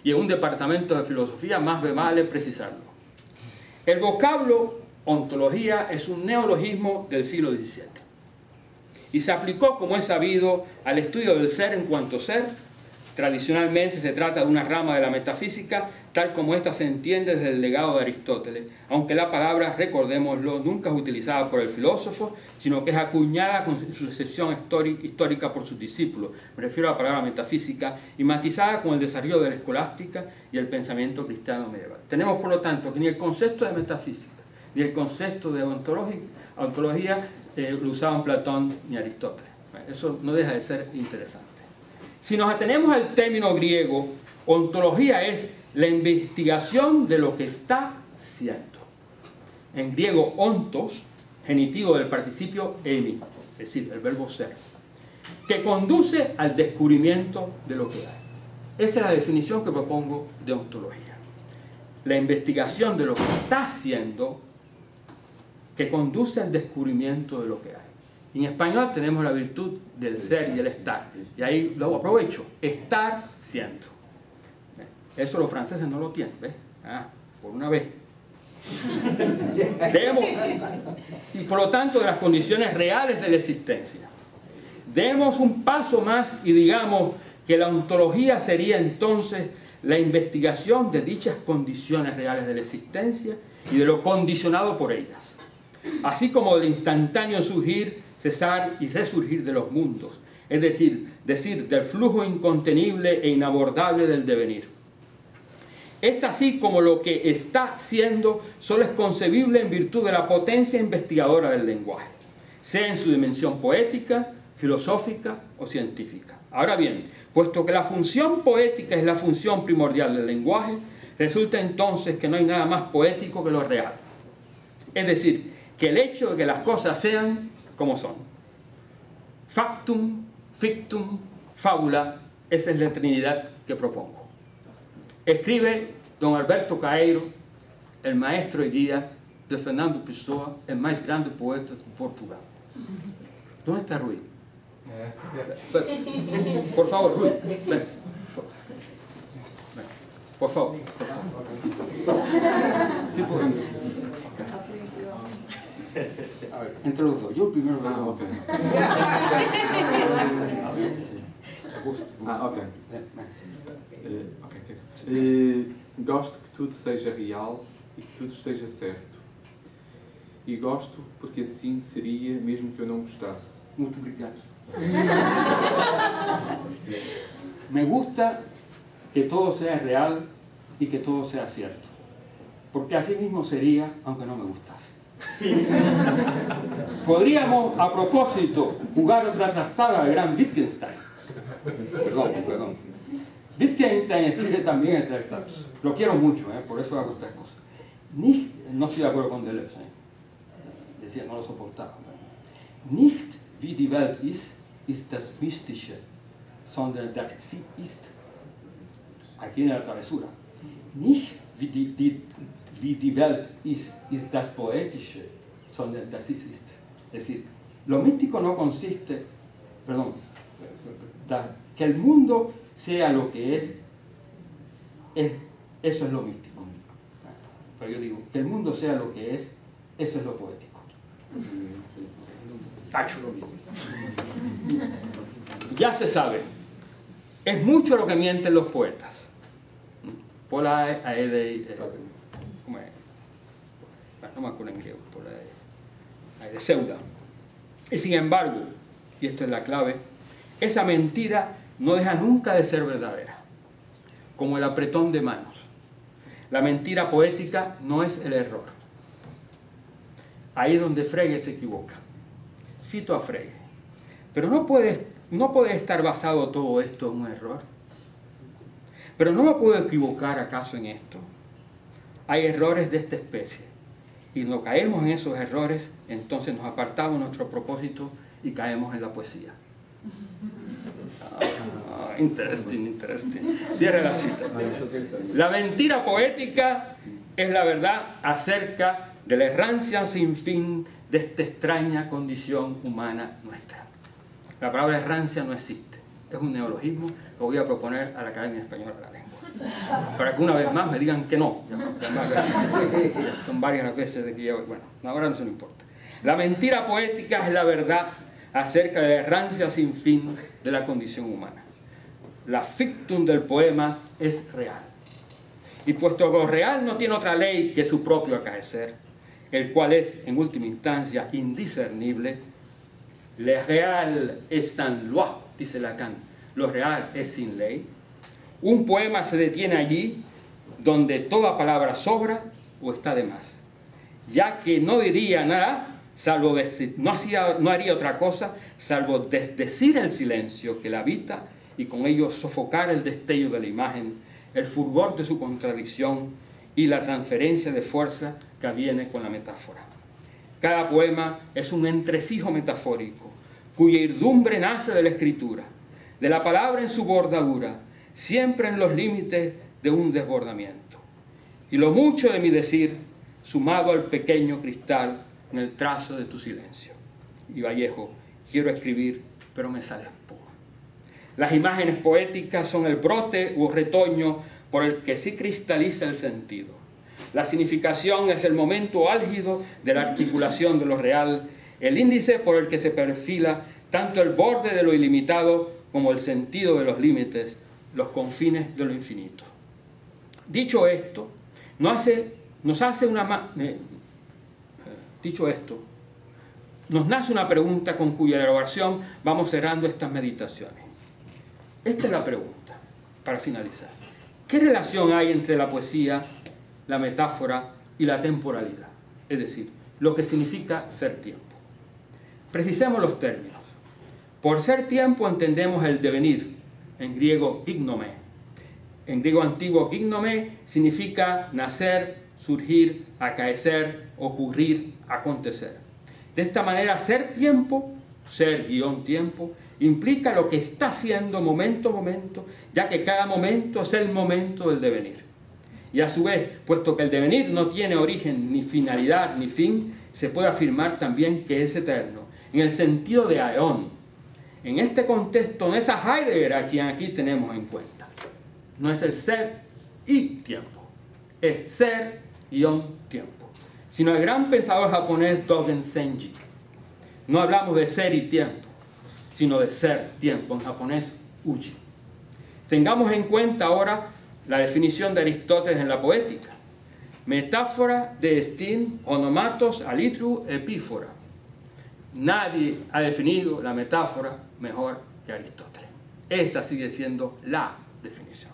y en un departamento de filosofía más vale precisarlo. El vocablo ontología es un neologismo del siglo XVII y se aplicó, como es sabido, al estudio del ser en cuanto ser. Tradicionalmente se trata de una rama de la metafísica, tal como ésta se entiende desde el legado de Aristóteles, aunque la palabra, recordémoslo, nunca es utilizada por el filósofo, sino que es acuñada con su excepción histórica por sus discípulos. Me refiero a la palabra metafísica, y matizada con el desarrollo de la escolástica y el pensamiento cristiano medieval. Tenemos, por lo tanto, que ni el concepto de metafísica, ni el concepto de ontología lo usaban Platón ni Aristóteles. Eso no deja de ser interesante. Si nos atenemos al término griego, ontología es la investigación de lo que está siendo. En griego, ontos, genitivo del participio emi, es decir, el verbo ser, que conduce al descubrimiento de lo que hay. Esa es la definición que propongo de ontología. La investigación de lo que está siendo, que conduce al descubrimiento de lo que hay. En español tenemos la virtud del ser y el estar. Y ahí lo aprovecho. Estar siendo. Eso los franceses no lo tienen, ¿ves? Por una vez. Y por lo tanto de las condiciones reales de la existencia. Demos un paso más y digamos que la ontología sería entonces la investigación de dichas condiciones reales de la existencia y de lo condicionado por ellas. Así como del instantáneo surgir, cesar y resurgir de los mundos, es decir, del flujo incontenible e inabordable del devenir. Es así como lo que está siendo solo es concebible en virtud de la potencia investigadora del lenguaje, sea en su dimensión poética, filosófica o científica. Ahora bien, puesto que la función poética es la función primordial del lenguaje, resulta entonces que no hay nada más poético que lo real. Es decir, que el hecho de que las cosas sean como son. Factum, fictum, fábula, esa es la trinidad que propongo. Escribe don Alberto Caeiro, el maestro y guía de Fernando Pessoa, el más grande poeta de Portugal. ¿Dónde está Rui? Por favor, Rui, ven. Por favor. Sí, por favor. Entre los dos, yo primero. Ok. Gosto que tudo seja real e que tudo esteja certo. E gosto porque assim seria mesmo que eu não gostasse. Muito obrigado. Me gusta que todo sea real y que todo sea cierto. Porque así mismo sería aunque no me gustase. Podríamos, a propósito, jugar otra trastada al gran Wittgenstein. Perdón. Wittgenstein escribe también en tratados. Lo quiero mucho, por eso hago estas cosas. No estoy de acuerdo con Deleuze. Decía, no lo soportaba. Nicht wie die Welt ist das Mystische, sondern das sie ist. Aquí en la travesura. Nicht wie die Welt ist das Poetische, sondern das sie ist. Es decir, lo místico no consiste, que el mundo sea lo que eso es lo místico. Pero yo digo, que el mundo sea lo que es, eso es lo poético. Tacho lo mismo. Ya se sabe, es mucho lo que mienten los poetas. Polai, aedei, ¿cómo es? No me acuerdo en griego, polai, aedei, pseuda. Y sin embargo, y esta es la clave, esa mentira no deja nunca de ser verdadera, como el apretón de manos. La mentira poética no es el error. Ahí es donde Frege se equivoca. Cito a Frege. Pero no puede estar basado todo esto en un error. Pero no me puedo equivocar acaso en esto. Hay errores de esta especie. Y no caemos en esos errores, entonces nos apartamos de nuestro propósito y caemos en la poesía. Interesting. Cierra la cita. La mentira poética es la verdad acerca de la errancia sin fin de esta extraña condición humana nuestra. La palabra errancia no existe. Es un neologismo que voy a proponer a la Academia Española de la Lengua. para que una vez más me digan que no. Son varias las veces de que yo, bueno, ahora no se me importa. La mentira poética es la verdad acerca de la errancia sin fin de la condición humana. La fictum del poema es real. Y puesto que lo real no tiene otra ley que su propio acaecer, el cual es, en última instancia, indiscernible, le real es sans loi, dice Lacan, lo real es sin ley. Un poema se detiene allí donde toda palabra sobra o está de más, ya que no diría nada, salvo decir, no haría otra cosa, salvo desdecir el silencio que la habita y con ello sofocar el destello de la imagen, el fulgor de su contradicción y la transferencia de fuerza que viene con la metáfora. Cada poema es un entresijo metafórico, cuya irdumbre nace de la escritura, de la palabra en su bordadura, siempre en los límites de un desbordamiento. Y lo mucho de mi decir, sumado al pequeño cristal en el trazo de tu silencio. Y Vallejo, quiero escribir, pero me sale espuma. Las imágenes poéticas son el brote o retoño por el que sí cristaliza el sentido. La significación es el momento álgido de la articulación de lo real, el índice por el que se perfila tanto el borde de lo ilimitado como el sentido de los límites, los confines de lo infinito. Dicho esto, nos nace una pregunta con cuya elaboración vamos cerrando estas meditaciones. Esta es la pregunta, para finalizar. ¿Qué relación hay entre la poesía, la metáfora y la temporalidad? Es decir, lo que significa ser tiempo. Precisemos los términos. Por ser tiempo entendemos el devenir, en griego gignomé. En griego antiguo gignomé significa nacer, surgir, acaecer, ocurrir, acontecer. De esta manera, ser tiempo, ser guión tiempo, implica lo que está siendo momento a momento, ya que cada momento es el momento del devenir. Y a su vez, puesto que el devenir no tiene origen, ni finalidad, ni fin, se puede afirmar también que es eterno, en el sentido de aeón. En este contexto, en esa Heidegger a quien aquí tenemos en cuenta. No es el ser y tiempo, es ser guión tiempo, sino el gran pensador japonés Dogen Zenji. No hablamos de ser y tiempo, sino de ser tiempo, en japonés uji. Tengamos en cuenta ahora la definición de Aristóteles en la poética. Metáfora de estin, onomatos, alitru, epífora. Nadie ha definido la metáfora mejor que Aristóteles. Esa sigue siendo la definición.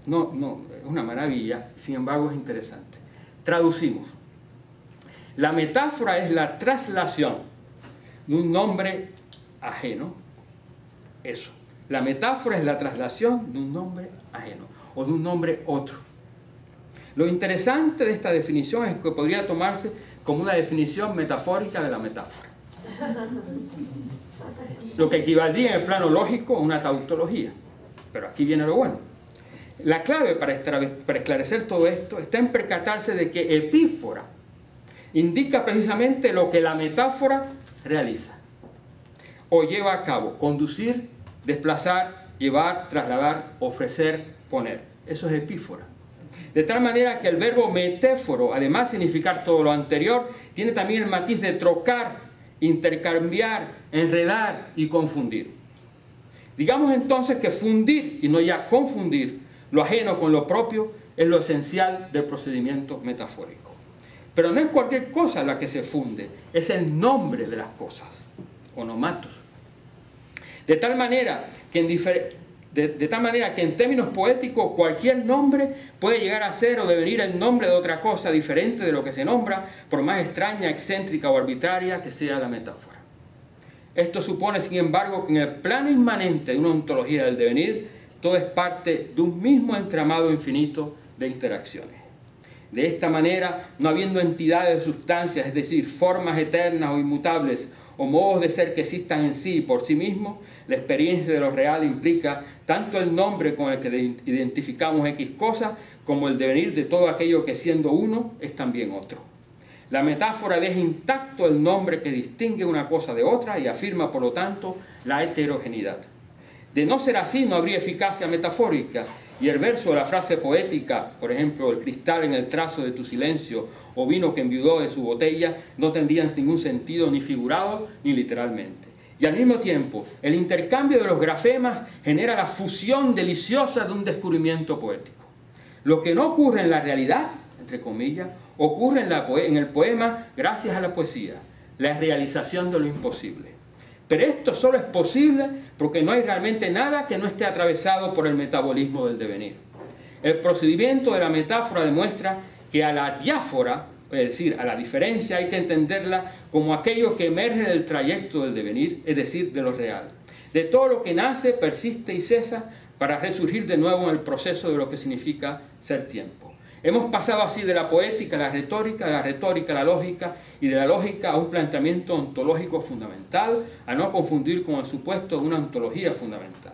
No, es una maravilla, sin embargo es interesante. Traducimos. La metáfora es la traslación de un nombre ajeno. Eso. La metáfora es la traslación de un nombre ajeno o de un nombre otro. Lo interesante de esta definición es que podría tomarse como una definición metafórica de la metáfora. Lo que equivaldría en el plano lógico a una tautología. Pero aquí viene lo bueno. La clave para esclarecer todo esto está en percatarse de que epífora indica precisamente lo que la metáfora realiza o lleva a cabo: conducir, desplazar, llevar, trasladar, ofrecer, poner. Eso es epífora. De tal manera que el verbo metéforo, además de significar todo lo anterior, tiene también el matiz de trocar, intercambiar, enredar y confundir. Digamos entonces que fundir, y no ya confundir, lo ajeno con lo propio es lo esencial del procedimiento metafórico. Pero no es cualquier cosa la que se funde, es el nombre de las cosas, onomatos. De tal manera que en términos poéticos cualquier nombre puede llegar a ser o devenir el nombre de otra cosa diferente de lo que se nombra, por más extraña, excéntrica o arbitraria que sea la metáfora. Esto supone, sin embargo, que en el plano inmanente de una ontología del devenir, todo es parte de un mismo entramado infinito de interacciones. De esta manera, no habiendo entidades de sustancias, es decir, formas eternas o inmutables, o modos de ser que existan en sí y por sí mismos, la experiencia de lo real implica tanto el nombre con el que identificamos X cosa, como el devenir de todo aquello que siendo uno es también otro. La metáfora deja intacto el nombre que distingue una cosa de otra y afirma, por lo tanto, la heterogeneidad. De no ser así, no habría eficacia metafórica, Y el verso de la frase poética, por ejemplo, el cristal en el trazo de tu silencio o vino que enviudó de su botella, no tendrían ningún sentido ni figurado ni literalmente. Y al mismo tiempo, el intercambio de los grafemas genera la fusión deliciosa de un descubrimiento poético. Lo que no ocurre en la realidad, entre comillas, ocurre en el poema gracias a la poesía, la realización de lo imposible. Pero esto solo es posible porque no hay realmente nada que no esté atravesado por el metabolismo del devenir. El procedimiento de la metáfora demuestra que a la diáfora, es decir, a la diferencia, hay que entenderla como aquello que emerge del trayecto del devenir, es decir, de lo real. De todo lo que nace, persiste y cesa para resurgir de nuevo en el proceso de lo que significa ser tiempo. Hemos pasado así de la poética a la retórica, de la retórica a la lógica y de la lógica a un planteamiento ontológico fundamental, a no confundir con el supuesto de una ontología fundamental.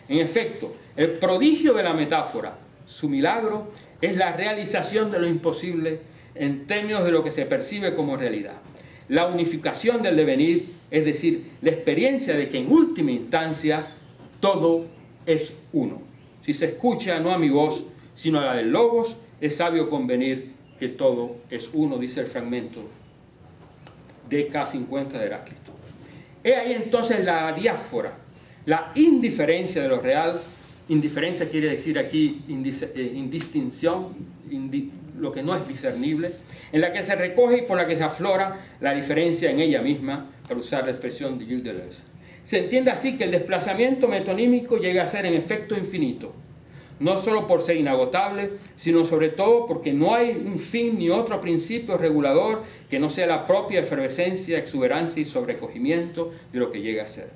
En efecto, el prodigio de la metáfora, su milagro, es la realización de lo imposible en términos de lo que se percibe como realidad. La unificación del devenir, es decir, la experiencia de que en última instancia todo es uno. Si se escucha no a mi voz, sino a la del Logos, es sabio convenir que todo es uno, dice el fragmento de K50 de Heráclito. He ahí entonces la diáfora, la indiferencia de lo real. Indiferencia quiere decir aquí indistinción, lo que no es discernible, en la que se recoge y por la que se aflora la diferencia en ella misma, para usar la expresión de Gilles Deleuze. Se entiende así que el desplazamiento metonímico llega a ser en efecto infinito, no solo por ser inagotable, sino sobre todo porque no hay un fin ni otro principio regulador que no sea la propia efervescencia, exuberancia y sobrecogimiento de lo que llega a ser.